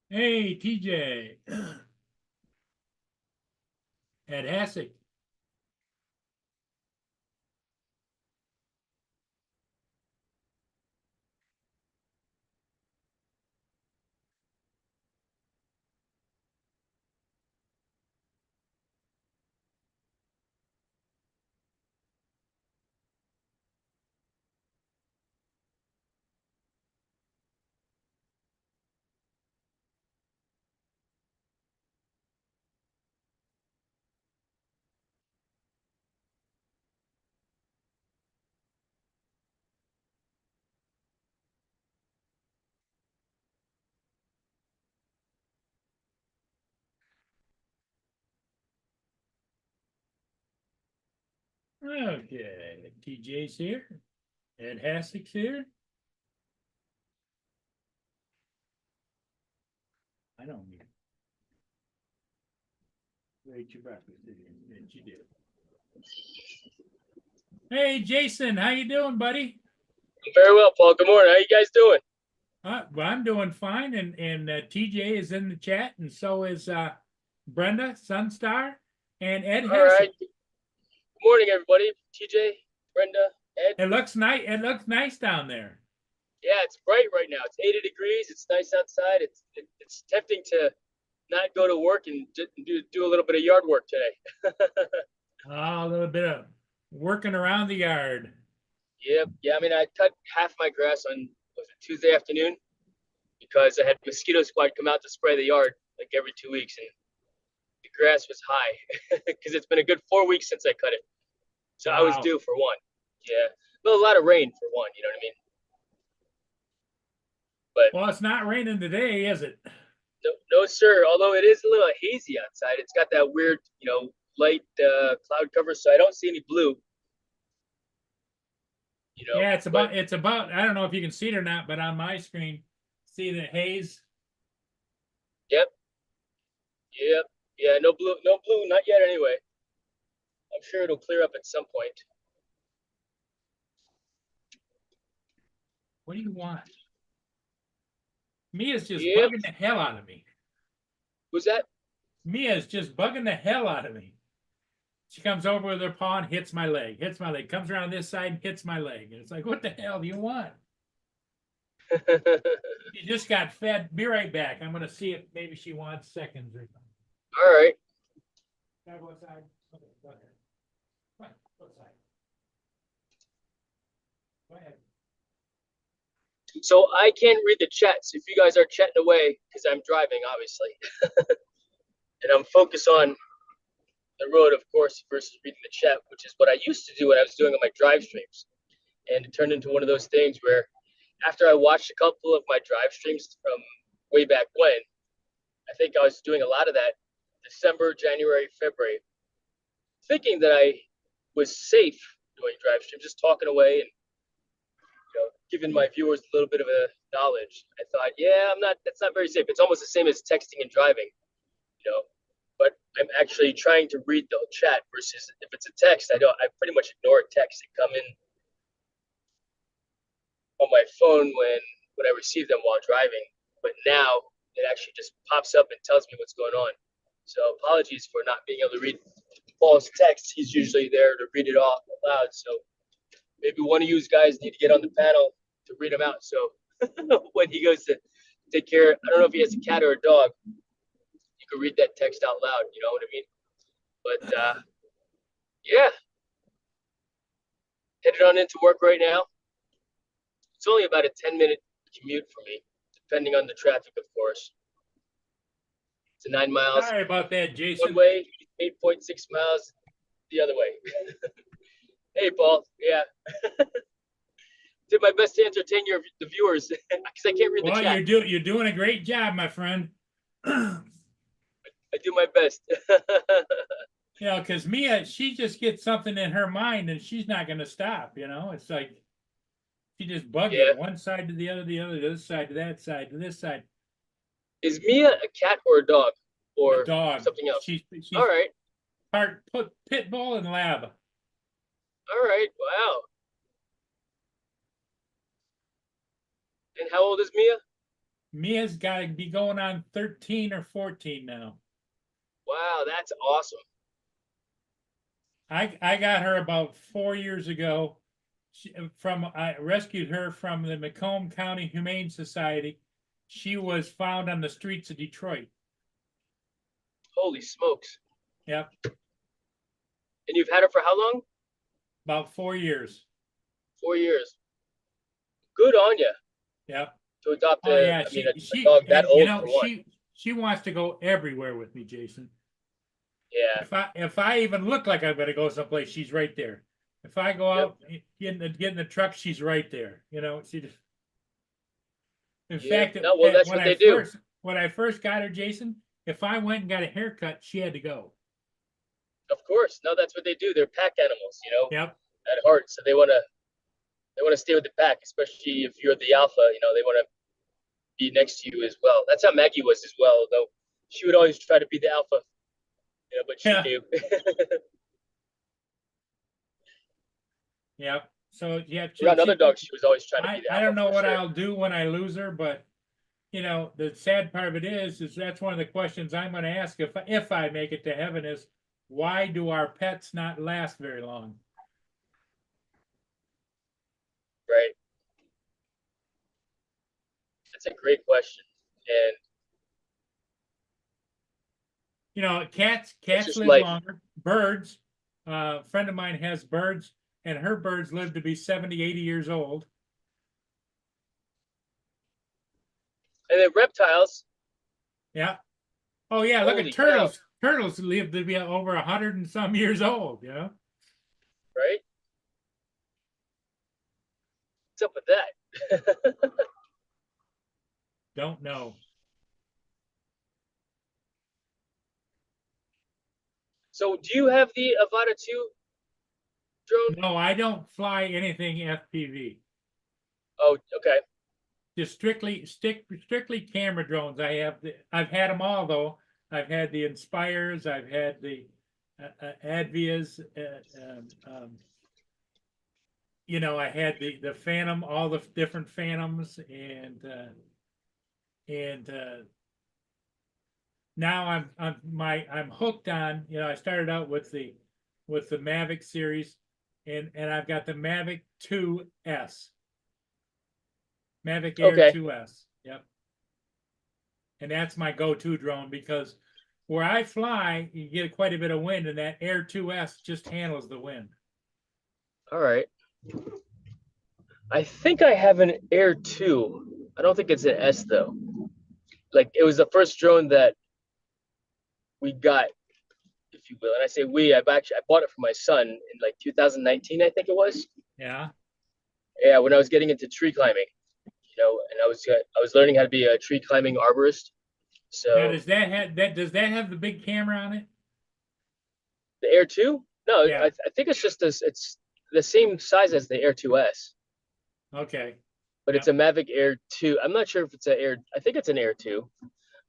Hey, TJ. Ed Hassick. Okay, TJ's here. Ed Hassick's here. I don't need to eat your breakfast, did you? Didn't you do? Hey, Jason, how you doing, buddy? Very well, Paul. Good morning. How you guys doing? Well, I'm doing fine, and TJ is in the chat, and so is Brenda Sunstar and Ed All right. Hassick. Good morning, everybody. TJ, Brenda, Ed. It looks nice. It looks nice down there. Yeah, it's bright right now. It's 80 degrees. It's nice outside. It's tempting to not go to work and do a little bit of yard work today. A little bit of working around the yard. Yep. Yeah. I mean, I cut half my grass on was it Tuesday afternoon because I had mosquito squad come out to spray the yard like every 2 weeks, and the grass was high because it's been a good 4 weeks since I cut it. So I was Wow. due for one. Yeah. Well, a lot of rain for one. You know what I mean? But Well, it's not raining today, is it? no, no, sir. Although it is a little hazy outside, it's got that weird, light cloud cover, so I don't see any blue. Yeah, it's But about I don't know if you can see it or not, but on my screen, see the haze? yep, yep, yeah, no blue, not yet. Anyway, I'm sure it'll clear up at some point. What do you want? Mia's just Yep. bugging the hell out of me. Was that? Mia's just bugging the hell out of me. She comes over with her paw and hits my leg, comes around this side and hits my leg. And it's like, what the hell do you want? All She just got fed. Be right back. I'm gonna see if maybe she wants seconds or something. right. Can I go outside? Okay, go ahead. Come on, go outside. Go ahead. So I can't read the chats if you guys are chatting away because I'm driving, obviously, and I'm focused on the road, of course, versus reading the chat, which is what I used to do when I was doing on my drive streams. And it turned into one of those things where after I watched a couple of my drive streams from way back when, I think I was doing a lot of that December, January, February, thinking that I was safe doing drive streams, just talking away and giving my viewers a little bit of a knowledge. I thought, yeah, I'm not. That's not very safe. It's almost the same as texting and driving, you know. But I'm actually trying to read the chat versus if it's a text, I don't. I pretty much ignore texts that come in on my phone when I receive them while driving. But now it actually just pops up and tells me what's going on. So apologies for not being able to read Paul's text. He's usually there to read it off aloud. So maybe one of you guys need to get on the panel to read them out. So when he goes to take care, I don't know if he has a cat or a dog. You can read that text out loud. You know what I mean? But yeah, headed on into work right now. It's only about a 10-minute commute for me, depending on the traffic, of course. It's 9 miles Sorry about that, one Jason. way, 8.6 miles the other way. Hey, Paul. Yeah. Did my best to entertain the viewers because I can't read the Well, chat. you're doing a great job, my friend. I do my best. Because Mia, she just gets something in her mind and she's not going to stop. It's like she just bug you Yeah. one side to the other, to this side to that side to this side. Is Mia a cat or a dog A or dog. something else? All She's right. part pit bull and lab. All right. Wow. And how old is Mia? Mia's got to be going on 13 or 14 now. Wow, that's awesome. I got her about 4 years ago. I rescued her from the Macomb County Humane Society. She was found on the streets of Detroit. Holy smokes. Yep, And you've had her for how long? about 4 years. 4 years. Good on you Yep. to adopt Oh yeah, a dog that and, old for one. she wants to go everywhere with me, Jason. Yeah. If I even look like I'm gonna go someplace, she's right there. If I go out, get in the truck, she's right there. You know, she just. In fact, no, well, that's what they do. When I first got her, Jason, if I went and got a haircut, she had to go. Of course. No, that's what they do. They're pack animals, Yep. at heart. So they wanna stay with the pack, especially if you're the alpha, they wanna be next to you as well. That's how Maggie was as well, though she would always try to be the alpha, but she knew. Yep. So yeah, Around other dogs, she was always trying to be the alpha. I don't know what sure. I'll do when I lose her, but the sad part of it is that's one of the questions I'm going to ask if I make it to heaven is why do our pets not last very long? Right. That's a great question, and Cats live life. longer. Birds, a friend of mine has birds, and her birds live to be 70, 80 years old. And then reptiles. Yeah. Oh yeah, look Holy at turtles. cow. Turtles live to be over 100 and some years old. Right. What's up with that? Don't know. So, do you have the Avata 2 drone? No, I don't fly anything FPV. Oh, okay. Just strictly camera drones. I've had them all though. I've had the Inspires. I've had the Advias. I had the Phantom, all the different Phantoms, and now I'm hooked on. I started out with the Mavic series, and I've got the Mavic 2S. Mavic Air Okay. 2S. Yep. And that's my go-to drone because where I fly, you get quite a bit of wind, and that Air 2S just handles the wind. All right. I think I have an Air 2. I don't think it's an S though. Like it was the first drone that we got, if you will. And I say I bought it for my son in like 2019, I think it was. Yeah. Yeah, when I was getting into tree climbing, and I was learning how to be a tree climbing arborist. So now, does that have the big camera on it? The Air 2? No, Yeah. I think it's just this. It's the same size as the Air 2S. Okay. But it's a Mavic Air 2. I'm not sure if it's an Air. I think it's an Air 2,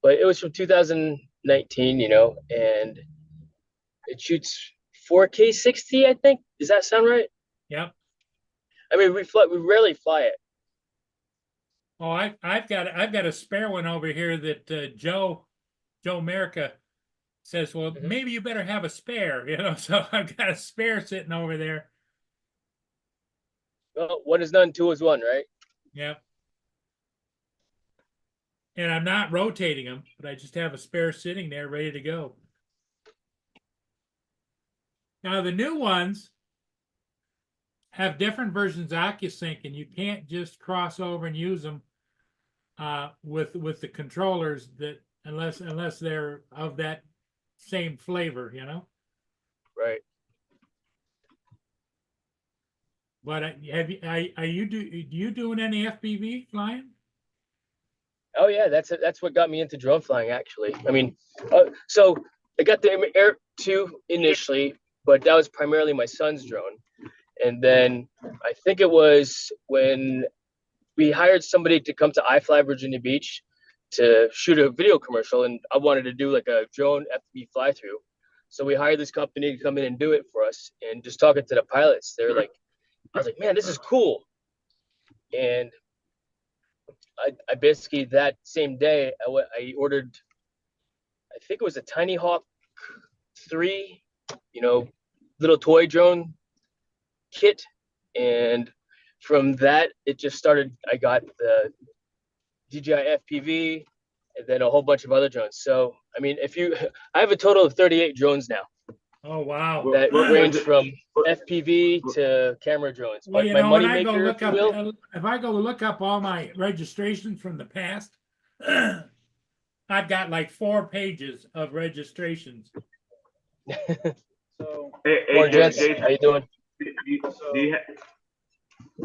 but it was from 2019. And it shoots 4K 60. I think. Does that sound right? Yep. I mean, we rarely fly it. Oh, I've got a spare one over here that Joe America says, well, maybe you better have a spare, so I've got a spare sitting over there. Well, one is none, two is one, right? Yep. And I'm not rotating them, but I just have a spare sitting there ready to go. Now, the new ones have different versions of OcuSync, and you can't just cross over and use them with the controllers that unless they're of that same flavor, Right. But are you doing any FPV flying? Oh yeah, that's what got me into drone flying. Actually, I mean, so I got the Air 2 initially, but that was primarily my son's drone. And then I think it was when we hired somebody to come to iFly Virginia Beach to shoot a video commercial, and I wanted to do like a drone FPV fly through. So we hired this company to come in and do it for us. And just talking to the pilots, they're like, I was like, man, this is cool. And I basically that same day I ordered, I think it was a Tiny Hawk 3, you know, little toy drone kit, and from that it just started. I got the DJI FPV, and then a whole bunch of other drones. So I mean, if you, I have a total of 38 drones now Oh, wow. that What range was it? from FPV to camera drones. Well, But you my know, when money I go maker, look if you up, will, if I go look up all my registrations from the past, I've got like 4 pages of registrations. So, Hey, morning, gents. Jason, How you doing? do you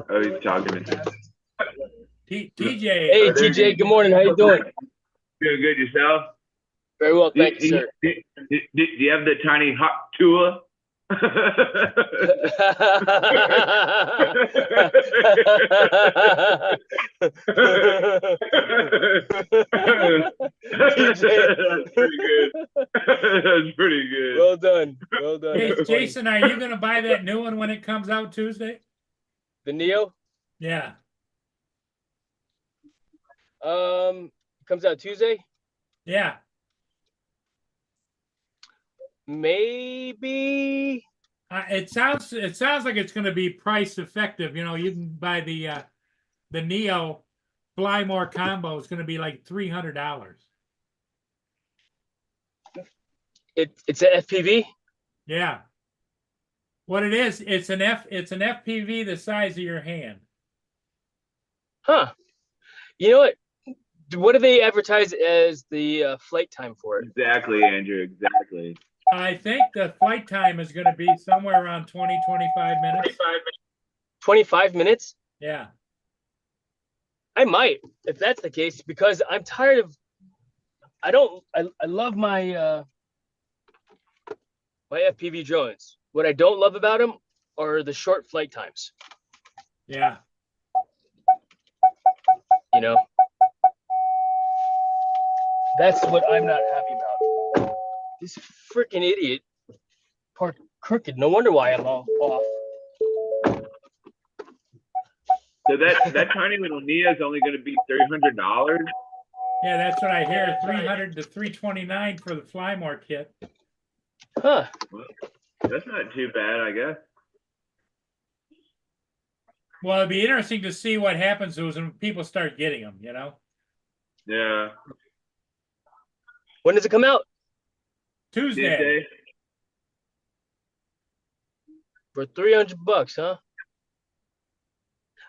oh, he's talking to TJ, Hey, TJ. Good morning. How you doing? Doing good yourself? Very well, thank you, sir. Do you have the Tiny Hawk Tour? That's pretty good. That's pretty good. Well done. Well done. hey, That's funny. Jason, are you gonna buy that new one when it comes out Tuesday? The Neo Yeah. comes out Tuesday. Yeah. Maybe. It sounds like it's going to be price effective. You know, you can buy the Neo Fly More combo. It's going to be like $300. It's an FPV. Yeah. What it is, it's an FPV the size of your hand. Huh. You know what? What do they advertise as the flight time for it? Exactly, Andrew. Exactly. I think the flight time is going to be somewhere around 25 minutes. 25 minutes? Yeah. I might, if that's the case, because I'm tired of. I love my my FPV drones. What I don't love about them are the short flight times. Yeah. You know, that's what I'm not happy about. This freaking idiot parked crooked. No wonder why I'm all off. So that tiny little Nia is only going to be $300. Yeah, that's what I hear. 300 to 329 for the Flymore kit. Huh. That's not too bad, I guess. Well, it'd be interesting to see what happens to when people start getting them, you know? Yeah. When does it come out? Tuesday. Tuesday. For $300, huh?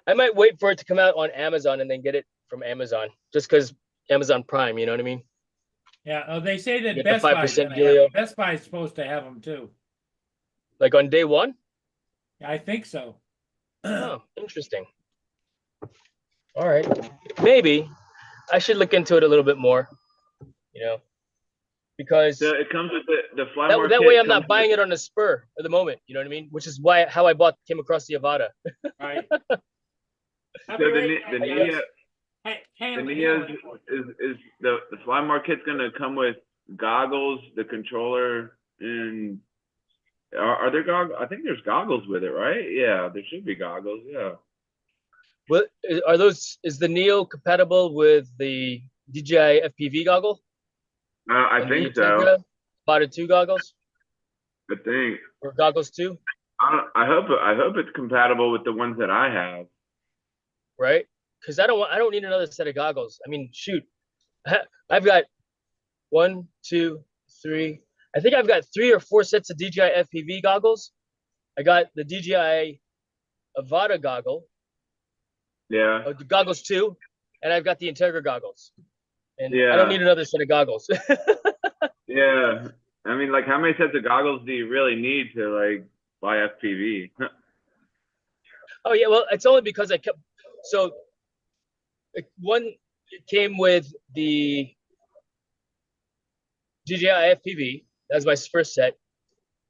I might wait for it to come out on Amazon and then get it from Amazon, just because Amazon Prime. You know what I mean? Yeah, they say that Get the Best Buy 5% dealio. Best Buy is supposed to have them too. Like on day one? I think so. Oh, interesting. All right. Maybe I should look into it a little bit more, you know, because So it comes with the fly that market way I'm comes not buying with, it on the spur at the moment. You know what I mean? Which is how I came across the Avata. Right. So the Nia Hey, the Nia is the fly market's going to come with goggles, the controller, and are there goggles? I think there's goggles with it, right? Yeah, there should be goggles. Yeah. What are those? Is the Neo compatible with the DJI FPV goggle? I And think the so. Integra Avata 2 goggles I think. or goggles 2, I hope it's compatible with the ones that I have. right? Because I don't need another set of goggles. I mean, shoot, I've got 1, 2, 3. I think I've got 3 or 4 sets of DJI FPV goggles. I got the DJI Avata goggle, Yeah. the goggles 2, and I've got the Integra goggles. And I Yeah. don't need another set of goggles. Yeah. I mean, like, how many sets of goggles do you really need to like buy FPV? Oh yeah, well, it's only because I kept one it came with the DJI FPV. That was my first set,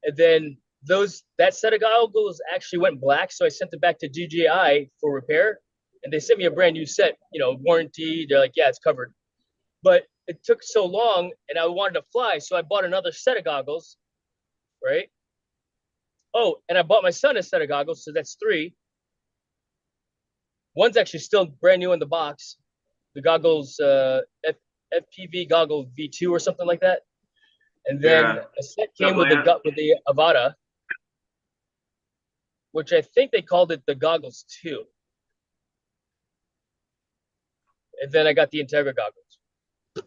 and then that set of goggles actually went black, so I sent it back to DJI for repair, and they sent me a brand new set. You know, warranty. They're like, yeah, it's covered. But it took so long, and I wanted to fly, so I bought another set of goggles, right? Oh, and I bought my son a set of goggles, so that's 3. One's actually still brand new in the box. the goggles, FPV goggle V2 or something like that. And then Yeah. a set came with Lance. the Avata, which I think they called it the goggles 2. And then I got the Integra goggles.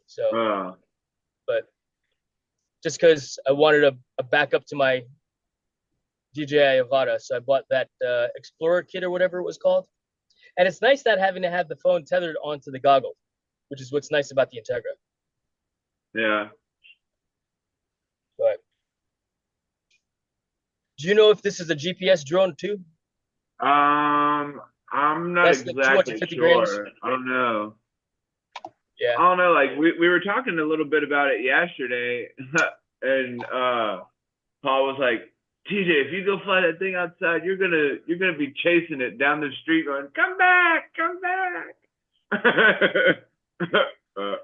So, but just because I wanted a backup to my DJI Avata, so I bought that Explorer kit or whatever it was called. And it's nice not having to have the phone tethered onto the goggle, which is what's nice about the Integra. Yeah. But do you know if this is a GPS drone too? I'm not Less than exactly 250 sure. grams? I don't know. Yeah. I don't know. Like we were talking a little bit about it yesterday, and Paul was like, TJ, if you go fly that thing outside, you're gonna be chasing it down the street, going, "Come back, come back."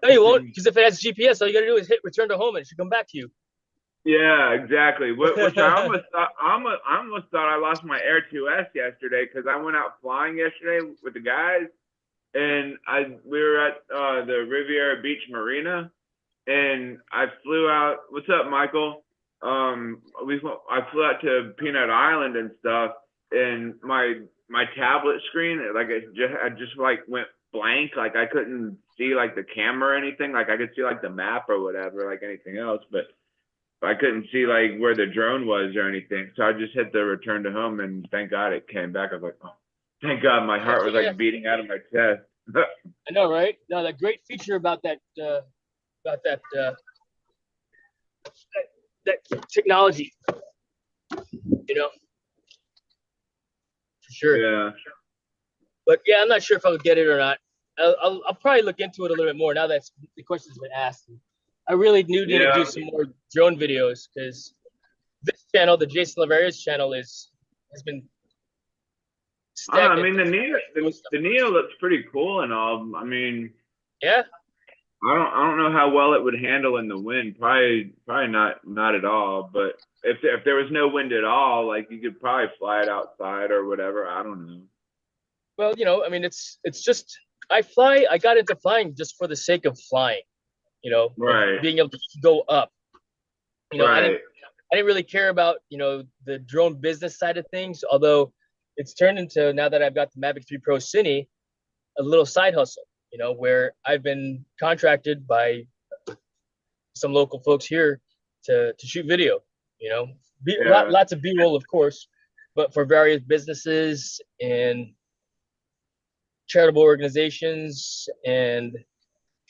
No, you won't, because if it has GPS, all you gotta do is hit return to home and it should come back to you. Yeah, exactly. Which I almost thought I lost my Air 2S yesterday because I went out flying yesterday with the guys, and we were at the Riviera Beach Marina, and I flew out. What's up, Michael? I flew out to Peanut Island and stuff, and my tablet screen, like I just like went blank. Like I couldn't see like the camera or anything. Like I could see like the map or whatever, like anything else, but I couldn't see like where the drone was or anything. So I just hit the return to home, and thank God it came back. I was like, oh, thank God, my heart was like beating out of my chest. I know, right? No, the great feature about that technology, you know, for sure. Yeah. But yeah, I'm not sure if I'll get it or not. I'll probably look into it a little bit more now that the question's been asked. I really need to do some more drone videos because this channel, the Jason Laveria's channel, has been stagnant. I mean, the Neo looks pretty cool and all. I mean, yeah. I don't know how well it would handle in the wind. Probably not at all. But if there was no wind at all, like you could probably fly it outside or whatever. I don't know. Well, you know, I mean, it's just I got into flying just for the sake of flying, you know, right, being able to go up. You know, right. I didn't really care about, you know, the drone business side of things, although it's turned into, now that I've got the Mavic 3 Pro Cine, a little side hustle, you know, where I've been contracted by some local folks here to shoot video, you know, lots of B-roll, of course, but for various businesses and charitable organizations, and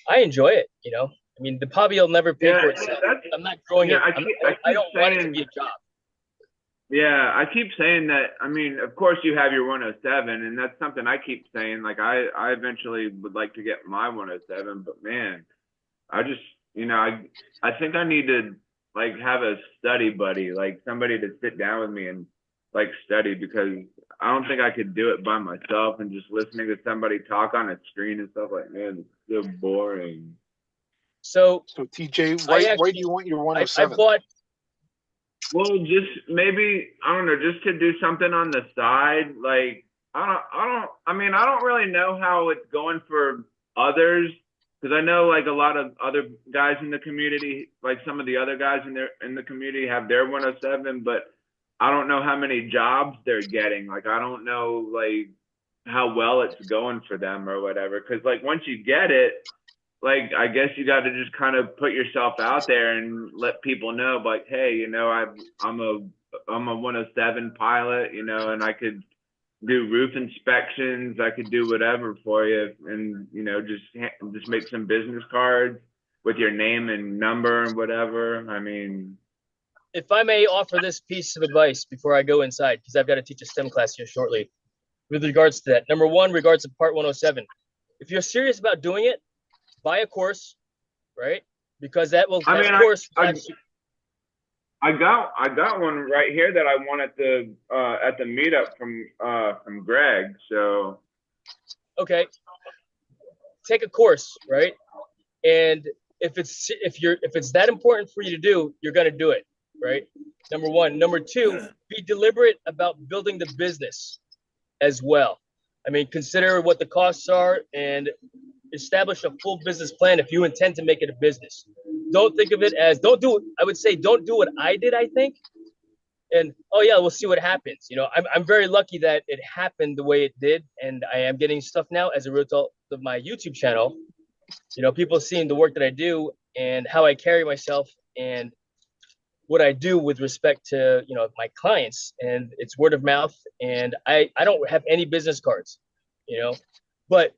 I enjoy it, you know. I mean, the hobby will never pay for itself. I'm not growing it. I don't want it to be a job. Yeah, I keep saying that. I mean, of course you have your 107, and that's something I keep saying. Like I eventually would like to get my 107, but man, I just, you know, I think I need to like have a study buddy, like somebody to sit down with me and like study, because I don't think I could do it by myself, and just listening to somebody talk on a screen and stuff, like, man, it's so boring. So TJ, why do you want your 107? I bought. Well, just maybe, I don't know, just to do something on the side. Like I mean, I don't really know how it's going for others, because I know like a lot of other guys in the community, like some of the other guys in the community have their 107, but I don't know how many jobs they're getting. Like I don't know like how well it's going for them or whatever. Because like once you get it, like I guess you got to just kind of put yourself out there and let people know, like, hey, you know, I'm a 107 pilot, you know, and I could do roof inspections, I could do whatever for you, and you know, just make some business cards with your name and number and whatever. I mean, if I may offer this piece of advice before I go inside, because I've got to teach a STEM class here shortly, with regards to that. Number one, regards to Part 107. If you're serious about doing it, buy a course, right? Because that will. I got one right here that I won at the meetup from Greg. So. Okay. Take a course, right? And if it's that important for you to do, you're gonna do it, right? Number one. Number two, be deliberate about building the business as well. I mean, consider what the costs are, and establish a full business plan if you intend to make it a business. Don't think of it as, don't do it. I would say, don't do what I did, I think. And, oh yeah, we'll see what happens. You know, I'm very lucky that it happened the way it did. And I am getting stuff now as a result of my YouTube channel. You know, people seeing the work that I do and how I carry myself and what I do with respect to, you know, my clients, and it's word of mouth. And I don't have any business cards, you know, but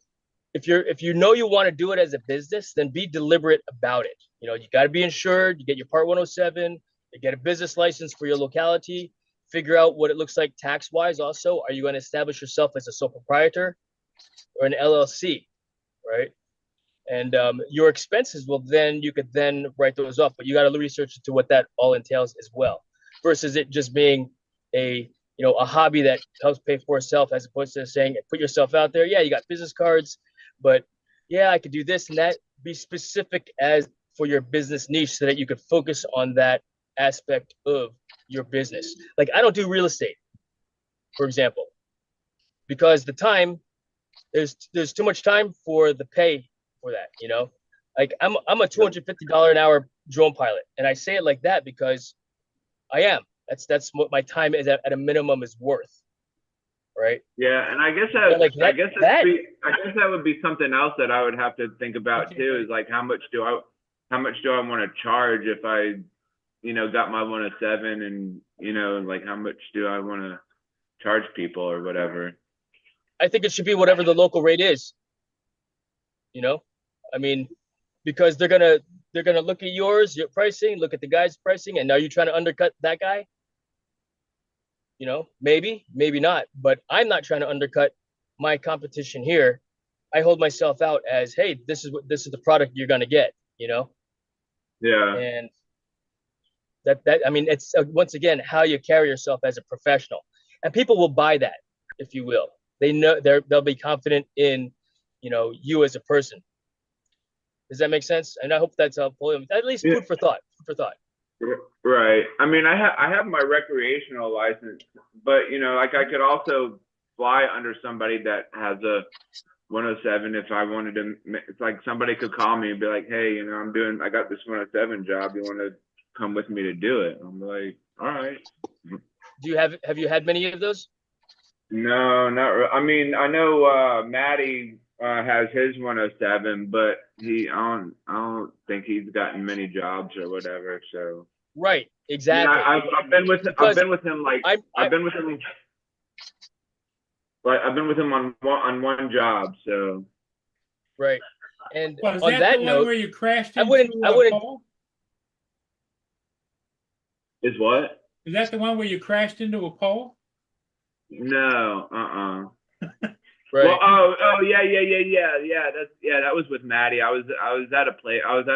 if you know you want to do it as a business, then be deliberate about it. You know, you got to be insured, you get your Part 107, you get a business license for your locality, figure out what it looks like tax wise. Also, are you going to establish yourself as a sole proprietor or an LLC, right? And your expenses will then, you could then write those off, but you got to research into what that all entails as well, versus it just being a, you know, a hobby that helps pay for itself, as opposed to saying, put yourself out there. Yeah, you got business cards, but yeah, I could do this and that. Be specific as for your business niche so that you could focus on that aspect of your business. Like, I don't do real estate, for example, because the time, there's too much time for the pay for that, you know. Like, I'm a $250 an hour drone pilot, and I say it like that because I am. That's what my time is at a minimum is worth, right? Yeah, and I guess that, Like I guess that would be something else that I would have to think about too. Is like, how much do I want to charge if I, you know, got my 107, and, you know, like, how much do I want to charge people or whatever? I think it should be whatever the local rate is. You know, I mean, because they're gonna look at your pricing, look at the guy's pricing, and are you trying to undercut that guy? You know, maybe, maybe not, but I'm not trying to undercut my competition here. I hold myself out as, hey, this is the product you're gonna get. You know. Yeah. And that I mean, it's once again how you carry yourself as a professional, and people will buy that, if you will. They know they'll be confident in, you know, you as a person. Does that make sense? And I hope that's helpful. At least food for thought. Food for thought. Right. I mean, I have my recreational license, but, you know, like, I could also fly under somebody that has a 107 if I wanted to. It's like somebody could call me and be like, hey, you know, I got this 107 job. You want to come with me to do it? I'm like, all right. Have you had many of those? No, not. I mean, I know Maddie has his 107, but I don't think he's gotten many jobs or whatever. So. Right. Exactly. Yeah, I've been with him. I've been with him on one job. So. Right. And Well, is on that the note, one where you crashed into I wouldn't. pole? Is what? Is that the one where you crashed into a pole? No. Right. Well, yeah. That was with Maddie. I was at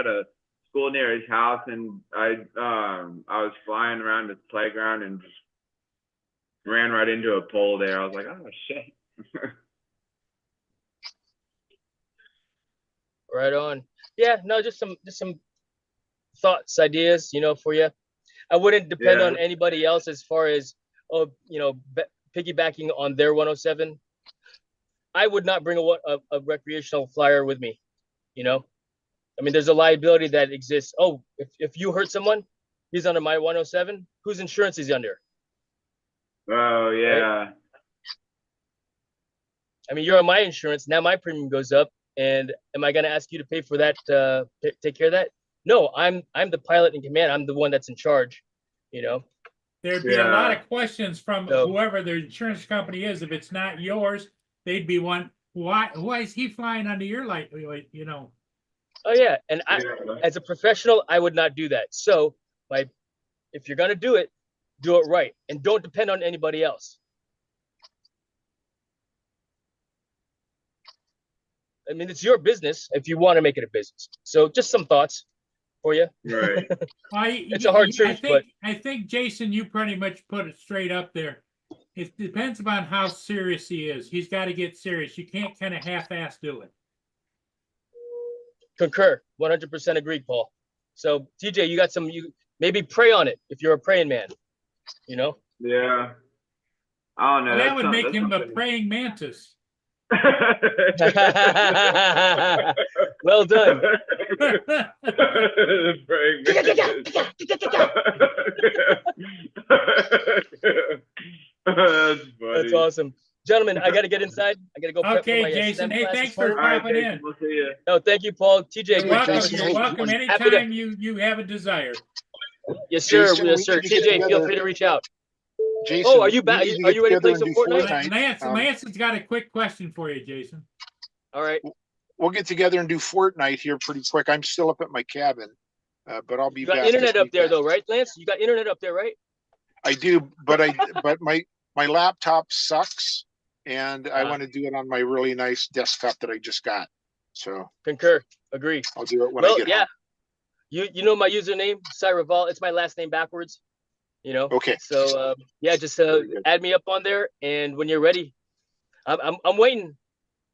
a school near his house, and I was flying around the playground and just ran right into a pole there. I was like, oh shit. Right on. Yeah. No, just some thoughts, ideas, you know, for you. I wouldn't depend on anybody else as far as, you know, piggybacking on their 107. I would not bring a recreational flyer with me, you know. I mean, there's a liability that exists. Oh, if you hurt someone, he's under my 107. Whose insurance is he under? Oh yeah. Right? I mean, you're on my insurance. Now my premium goes up, and am I going to ask you to pay for that? Take care of that? No, I'm the pilot in command. I'm the one that's in charge. You know. There'd be a lot of questions from whoever the insurance company is. If it's not yours, they'd be one. Why is he flying under your light? You know. Oh yeah, and as a professional, I would not do that. So, if you're gonna do it right, and don't depend on anybody else. I mean, it's your business if you want to make it a business. So, just some thoughts for you. Right. It's a hard truth, but I think Jason, you pretty much put it straight up there. It depends upon how serious he is. He's got to get serious. You can't kind of half-ass do it. Concur, 100% agree, Paul. So TJ, you got some. You maybe pray on it if you're a praying man. You know. Yeah. I don't know. Well, that would make him a praying mantis. Well done. Praying mantis. That's funny. That's awesome. Gentlemen, I got to get inside. I got to go prep for Okay, my Jason. STEM Hey, class thanks this for morning. All right, popping Jason, in. we'll see you. No, thank you, Paul. TJ, You're Hey, welcome. Jason, You're hey, welcome happy to- anytime you have a desire. Yes, sir. Jason, Yes, we sir. need to get TJ, feel together. free to reach out. Jason, Are you back? we need to Are get you ready to play together and some do Fortnite? Fortnite. Lance has got a quick question for you, Jason. All right. We'll get together and do Fortnite here pretty quick. I'm still up at my cabin, but I'll be You got back this internet up there, weekend. though, right, Lance? You got internet up there, right? I do, but my laptop sucks, and I want to do it on my really nice desktop that I just got. So Concur. Agree. I'll do it when I Well, get yeah. home. You know my username, Cyraval. It's my last name backwards. You know. Okay. So yeah, just Very good. add me up on there, and when you're ready, I'm waiting.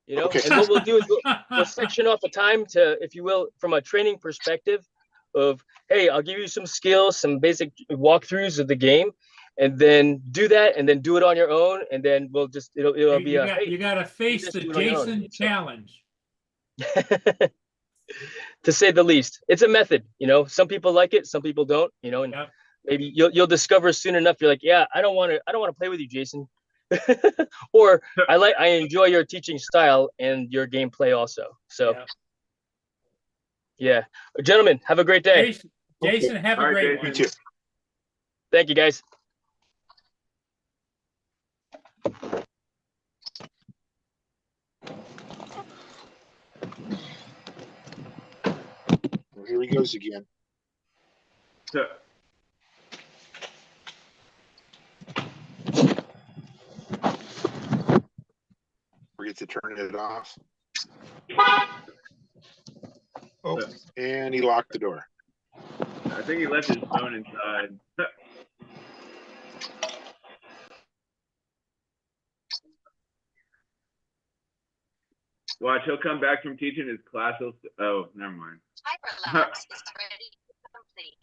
You know. Okay. And what we'll do is we'll section off a time to, if you will, from a training perspective, of hey, I'll give you some skills, some basic walkthroughs of the game, and then do that, and then do it on your own, and then we'll just it'll be You a got, hey, you got to face just the do it on your own. Jason challenge. to say the least. It's a method, you know. Some people like it, some people don't, you know, and Yep. maybe you'll discover soon enough. You're like, yeah, I don't want to play with you, Jason. Or I enjoy your teaching style and your gameplay also. So Yep. yeah, gentlemen, have a great day. Jason, have All a right, great Jason. one. You too. Thank you, guys. Well, here he goes again. So, Forget to turn it off. Oh, and he locked the door. I think he left his phone inside. Watch, he'll come back from teaching his class. Oh, never mind. Hyperlapse is ready to complete.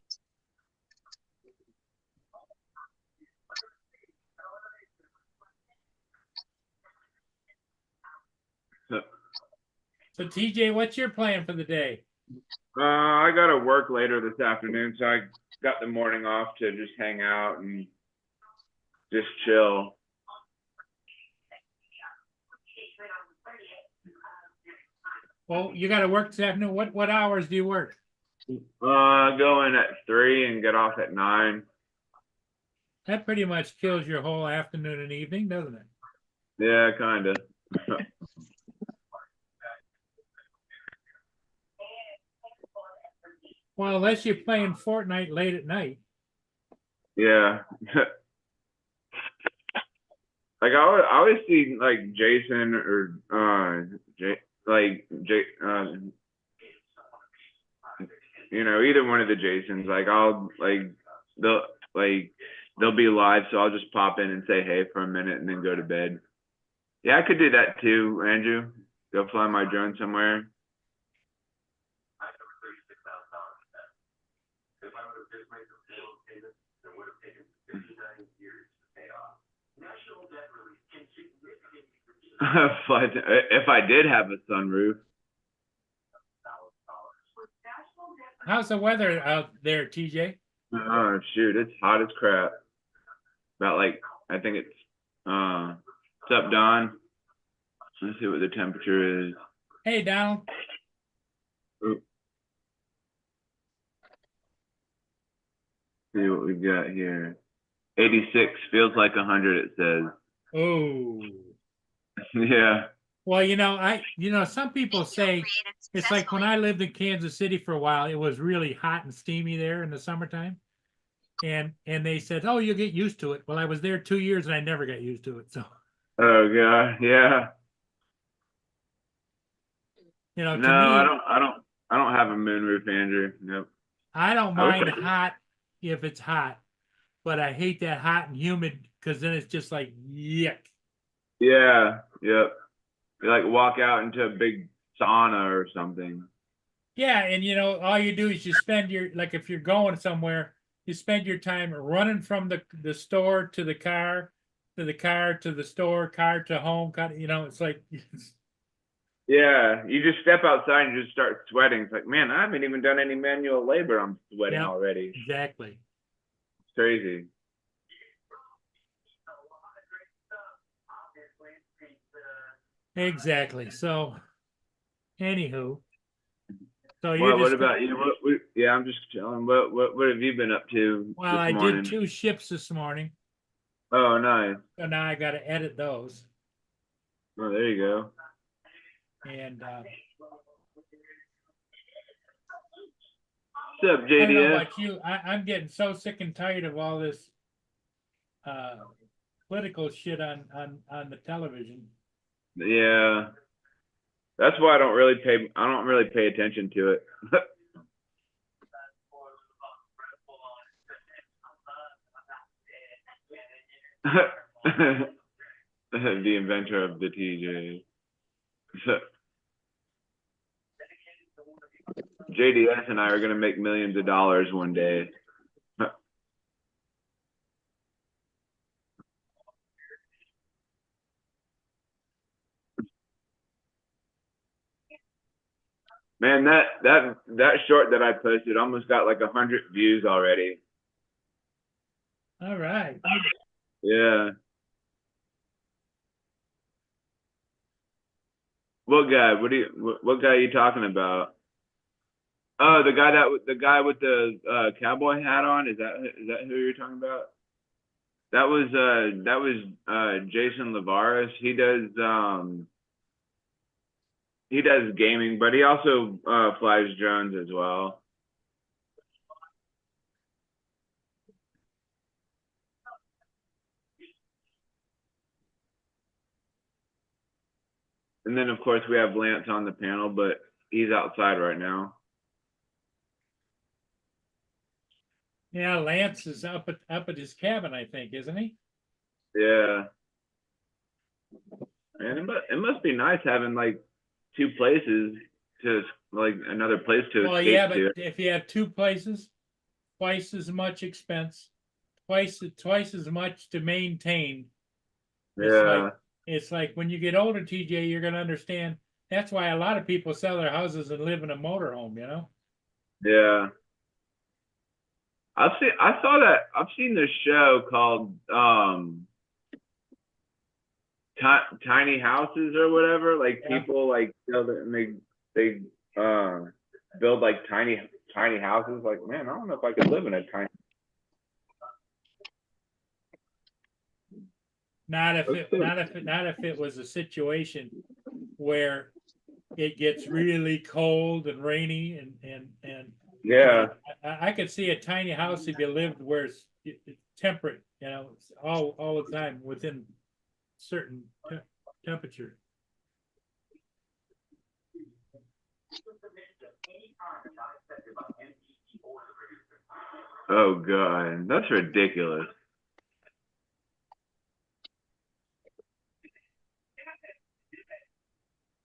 So TJ, what's your plan for the day? I got to work later this afternoon, so I got the morning off to just hang out and just chill. Well, you got to work this afternoon. What hours do you work? Go in at 3 and get off at 9. That pretty much kills your whole afternoon and evening, doesn't it? Yeah, kind of. Well, unless you're playing Fortnite late at night. Yeah. Like I always see like Jason or you know, either one of the Jasons. Like they'll be live, so I'll just pop in and say hey for a minute and then go to bed. Yeah, I could do that too, Andrew. Go fly my drone somewhere. If I did have a sunroof. How's the weather out there, TJ? Oh shoot, it's hot as crap. About like I think it's what's up, Don? Let's see what the temperature is. Hey, Donald. See what we got here. 86 feels like 100. It says. Oh. Yeah. Well, some people say it's like when I lived in Kansas City for a while, it was really hot and steamy there in the summertime. And they said, oh, you'll get used to it. Well, I was there 2 years and I never got used to it. So, Oh god, yeah. to No, me, I don't have a moonroof, Andrew. Nope. I don't I wish mind I did. hot if it's hot, but I hate that hot and humid because then it's just like yuck. Yeah, yep. You like walk out into a big sauna or something. Yeah, and all you do is you spend like if you're going somewhere, you spend your time running from the store to the car, to the car, to the store, car to home, you know, it's like, Yeah, you just step outside and just start sweating. It's like, man, I haven't even done any manual labor. I'm sweating Yep. already. exactly. It's crazy. Exactly. So, anywho, so you're Well, what just, about you? Yeah, I'm just chilling. What have you been up to well, this I morning? did 2 ships this morning, Oh, nice. so now I got to edit those. Oh, there you go. And What's up, I don't know JDS? about you, I'm getting so sick and tired of all this political shit on the television. Yeah, that's why I don't really pay attention to it. The inventor of the TJ. JDS and I are gonna make millions of dollars one day. Man, that short that I posted almost got like 100 views already. All right. Yeah. What guy? What guy are you talking about? Oh, the guy with the cowboy hat on. Is that who you're talking about? That was Jason Lavaris. He does gaming, but he also flies drones as well. And then of course we have Lance on the panel, but he's outside right now. Yeah, Lance is up at his cabin, I think, isn't he? Yeah. And it must be nice having like 2 places to like another place to Well, escape yeah, but to. if you have 2 places, twice as much expense, twice as much to maintain. Yeah. It's like when you get older, TJ, you're gonna understand. That's why a lot of people sell their houses and live in a motorhome, you know? Yeah. I've seen this show called tiny houses or whatever. Like Yeah. people like build it and they build like tiny houses. Like, man, I don't know if I could live in a tiny. Not if it was a situation where it gets really cold and rainy and Yeah. I could see a tiny house if you lived where it's temperate, you know, it's all the time within certain temperature. Oh God, that's ridiculous.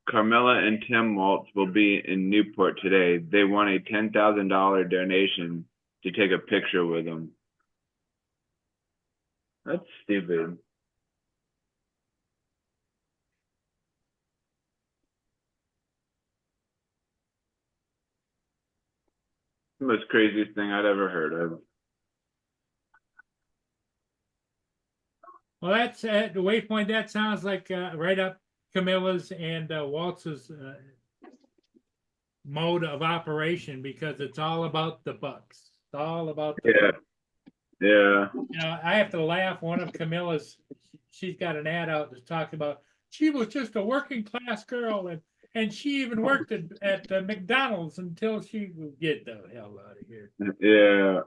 Carmela and Tim Waltz will be in Newport today. They want a $10,000 donation to take a picture with them. That's stupid. The most craziest thing I'd ever heard of. Well, that's the Waypoint. That sounds like right up Camilla's and Waltz's mode of operation because it's all about the bucks. It's all about the bucks. Yeah. You know, I have to laugh. One of Camilla's, she's got an ad out that talks about she was just a working class girl and she even worked at McDonald's until she would get the hell out of here. Yeah.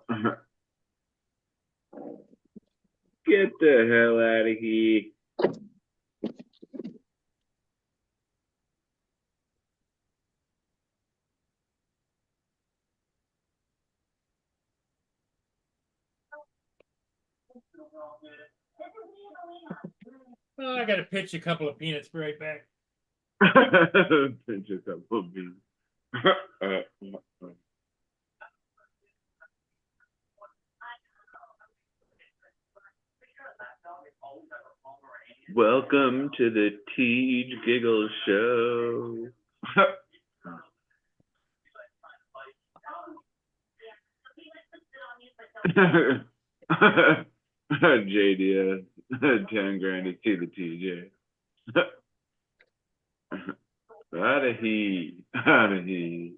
Get the hell out of here. Well, I got to pitch a couple of peanuts. Be right back. Pinch a couple of beans. Welcome to the Teach Giggle Show. JDS, 10 grand to see the TJ. Outta here, outta here.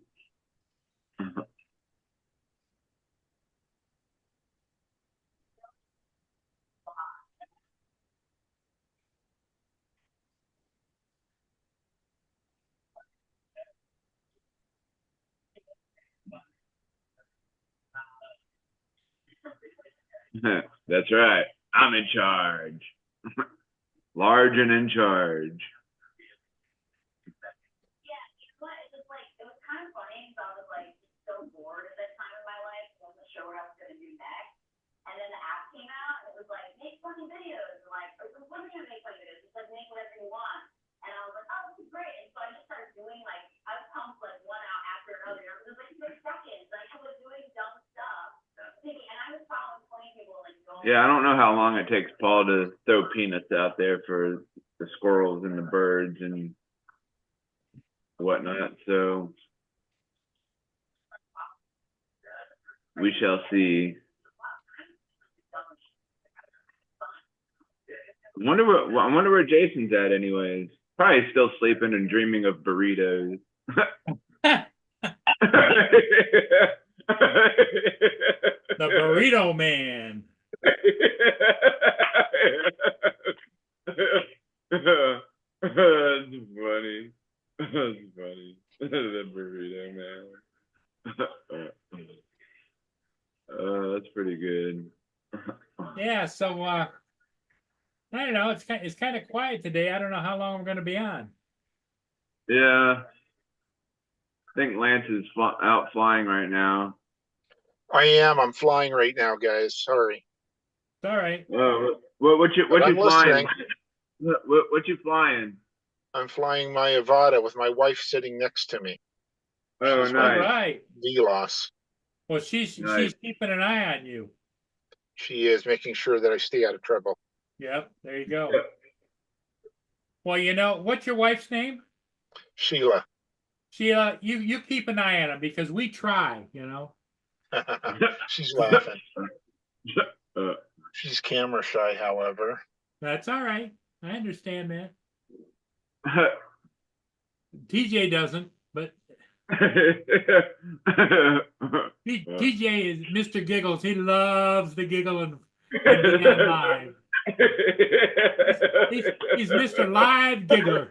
That's right. I'm in charge. Large and in charge. Yeah, you know what? It was kind of funny, so I was like so bored at that time in my life, I wasn't sure what I was gonna do next. And then the app came out, and it was like, make funny videos, and like, what are you gonna make funny videos? It said make whatever you want. And I was like, oh, this is great. And so I just started doing like, I would pump like one out after another. It was like 6 seconds. Like I was doing dumb stuff. Thinking, and I was following 20 people like going. Yeah, I don't know how long it takes Paul to throw peanuts out there for the squirrels and the birds and whatnot. So we shall see. I wonder where Jason's at anyways. Probably still sleeping and dreaming of burritos. The burrito man. That's funny. That's funny. The burrito man. That's pretty good. Yeah, so I don't know, it's kind of quiet today. I don't know how long we're gonna be on. Yeah. I think Lance is out flying right now. I am. I'm flying right now, guys. Sorry. It's all right. What you I'm flying? listening. What you flying? I'm flying my Avata with my wife sitting next to me. Oh, She's All nice. right. VLOS. Well, she's Nice. keeping an eye on you. She is making sure that I stay out of trouble. Yep, there you go. Well, you know, what's your wife's name? Sheila. Sheila, you keep an eye on him because we try, you know. She's laughing. Uh, She's camera shy, however. That's all right. I understand that. TJ doesn't, but TJ is Mr. Giggles. He loves the giggle and being on live. He's Mr. Live Giggler.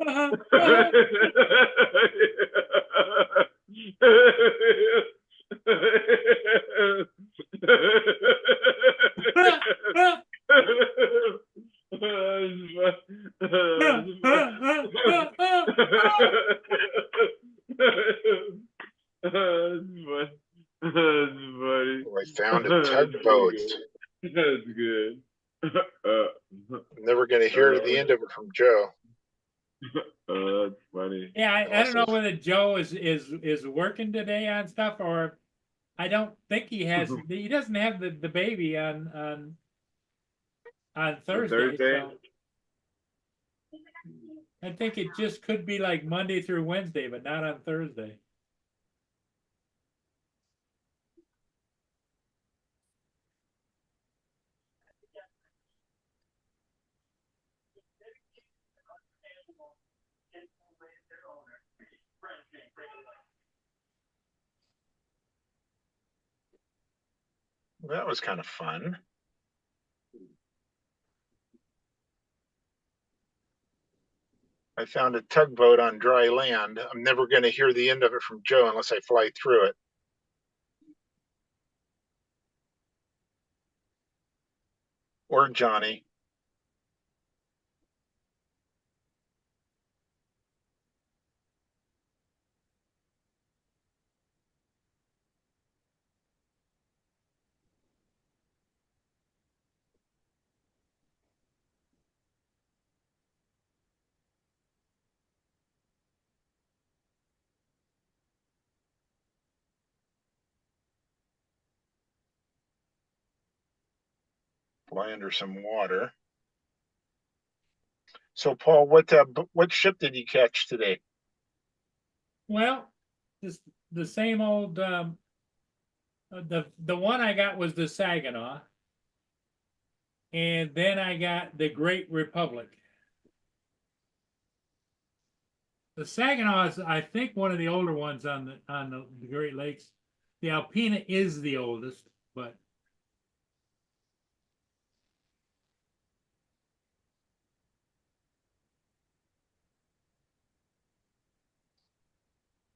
That's funny. Oh, I found a tugboat. That's good. I'm never going to hear the end of it from Joe. That's funny. Yeah, I don't know whether Joe is working today on stuff, or I don't think he has. He doesn't have the baby on Thursday. Thursday? So I think it just could be like Monday through Wednesday, but not on Thursday. That was kind of fun. I found a tugboat on dry land. I'm never going to hear the end of it from Joe unless I fly through it. Or Johnny. Fly under some water. So Paul, what ship did you catch today? Well, this the same old the one I got was the Saginaw, and then I got the Great Republic. The Saginaw is, I think, one of the older ones on the Great Lakes. The Alpena is the oldest, but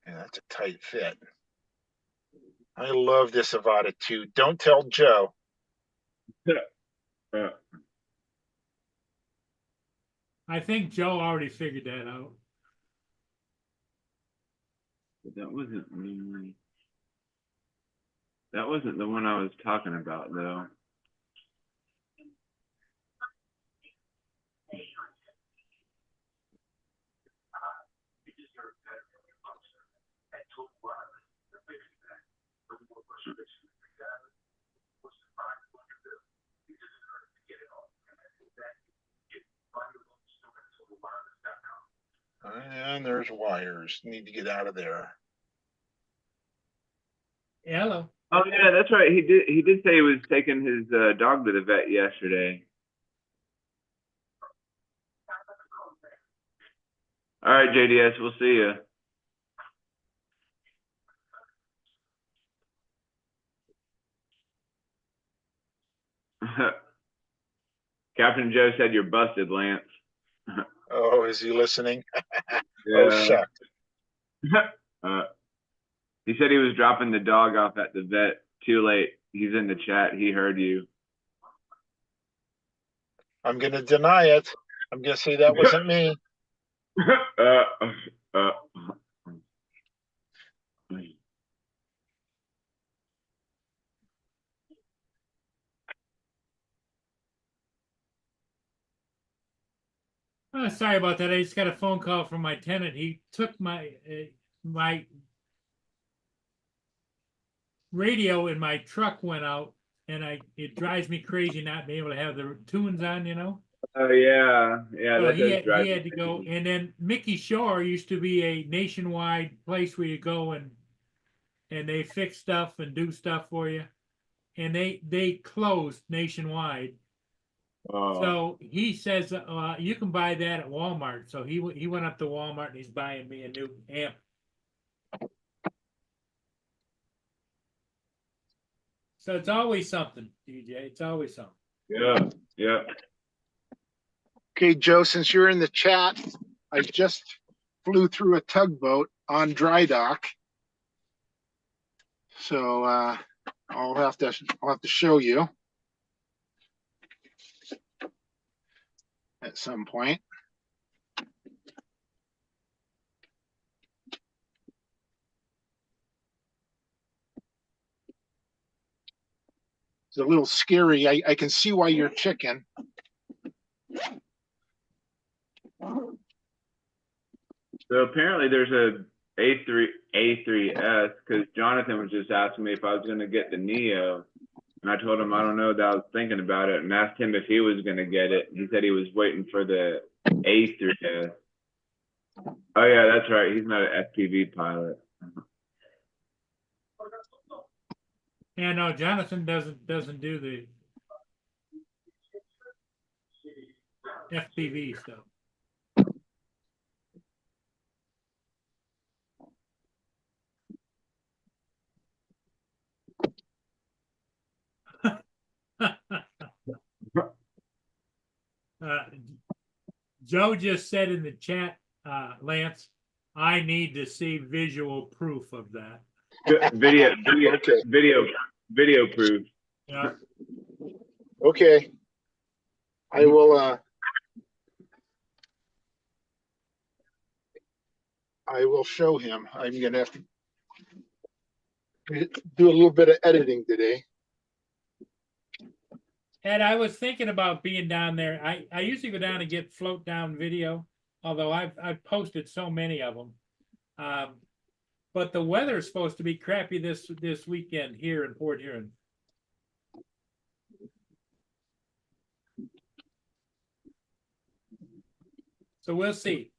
Yeah, that's a tight fit. I love this Avata too. Don't tell Joe. Uh, I think Joe already figured that out. that wasn't really. That wasn't the one I was talking about, though. And there's wires. Need to get out of there. Hello. Oh yeah, that's right. He did say he was taking his dog to the vet yesterday. All right, JDS, we'll see you. Captain Joe said you're busted, Lance. Oh, is he listening? Yeah. Oh, shucks. He said he was dropping the dog off at the vet. Too late. He's in the chat. He heard you. I'm going to deny it. I'm going to say that wasn't me. Oh, sorry about that. I just got a phone call from my tenant. He took my radio in my truck went out, and it drives me crazy not being able to have the tunes on, you know. Oh yeah, yeah. So That he does drive had me to go, crazy. and then Mickey Shore used to be a nationwide place where you go and they fix stuff and do stuff for you, and they closed nationwide. Oh. So he says you can buy that at Walmart. So he went up to Walmart and he's buying me a new amp. So it's always something, DJ. It's always something. Yeah, yeah. Okay, Joe, since you're in the chat, I just flew through a tugboat on dry dock. So I'll have to show you at some point. It's a little scary. I can see why you're chicken. So apparently there's a A3S because Jonathan was just asking me if I was going to get the Neo, and I told him I don't know, that I was thinking about it, and asked him if he was going to get it. He said he was waiting for the A3S. Oh yeah, that's right. He's not an FPV pilot. Yeah, no, Jonathan doesn't do the FPV stuff. Joe just said in the chat, Lance, I need to see visual proof of that. Video proof. Yeah. Okay. I will show him. I'm gonna have to do a little bit of editing today. Ed, I was thinking about being down there. I usually go down and get float down video, although I've posted so many of them. But the weather is supposed to be crappy this weekend here in Port Huron. So we'll see.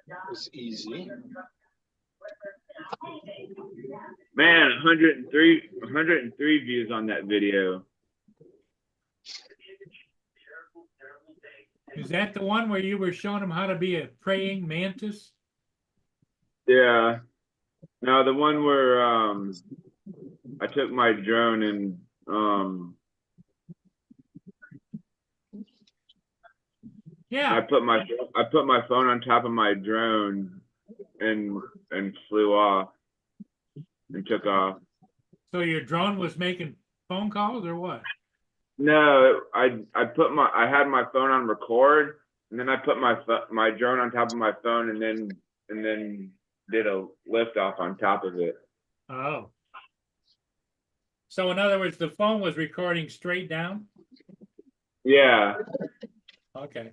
It was easy. Man, 103 views on that video. Is that the one where you were showing them how to be a praying mantis? Yeah. No, the one where I took my drone and Yeah. I put my phone on top of my drone and flew off and took off. So your drone was making phone calls or what? No, I had my phone on record, and then I put my drone on top of my phone, and then did a lift off on top of it. Oh. So in other words, the phone was recording straight down? Yeah. Okay.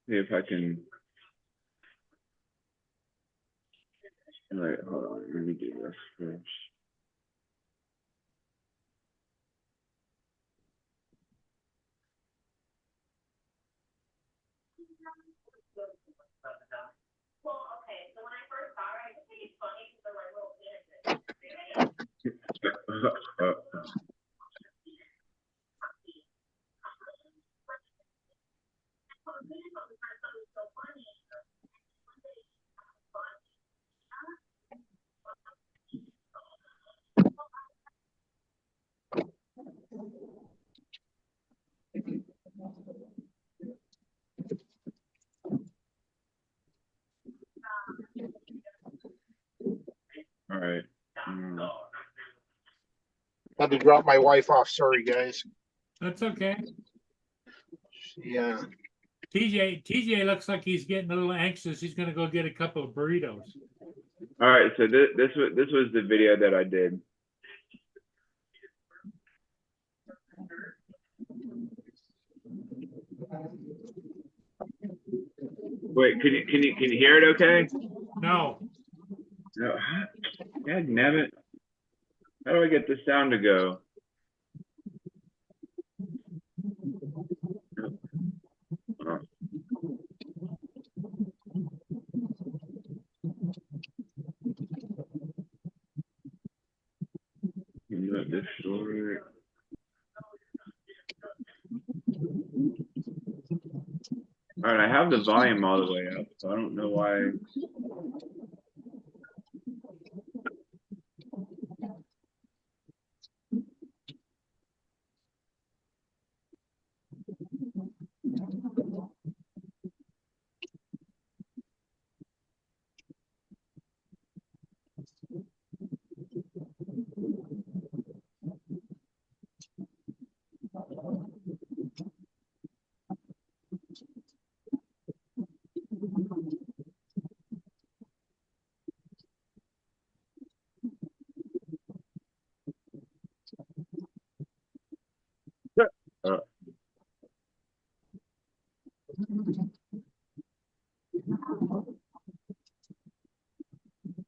See if I can. Wait, hold on. Let me do this first. Well, okay, so when I first saw her, I just think it's funny because they're like little penises. All right. Had to drop my wife off. Sorry, guys. That's okay. Yeah. TJ looks like he's getting a little anxious. He's gonna go get a couple of burritos. All right. So this was the video that I did. Wait, can you hear it okay? No. No. God damn it. How do I get the sound to go? Oh. Can you let this short? All right, I have the volume all the way up, so I don't know why.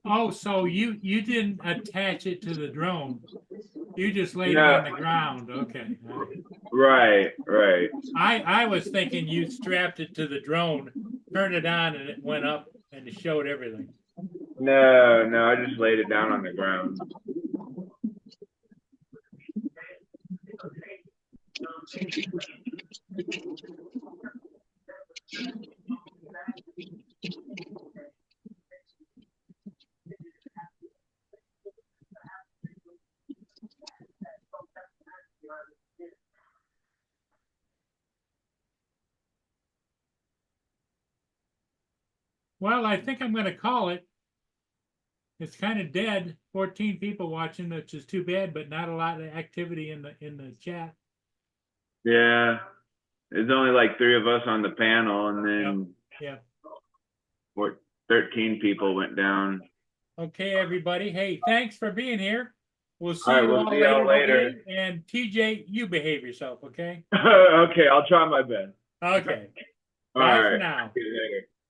Oh, so you didn't attach it to the drone. You just laid it No. on the ground. Okay. Right. I was thinking you strapped it to the drone, turned it on, and it went up and it showed everything. No, I just laid it down on the ground. Well, I think I'm gonna call it. It's kind of dead. 14 people watching, which is too bad, but not a lot of activity in the chat. Yeah. There's only like 3 of us on the panel, and then Yeah. 13 people went down. Okay, everybody. Hey, thanks for being here. We'll see All right, you we'll all see y'all later. later. And TJ, you behave yourself, okay? Okay, I'll try my best. Okay. All Bye for right. now. See you later.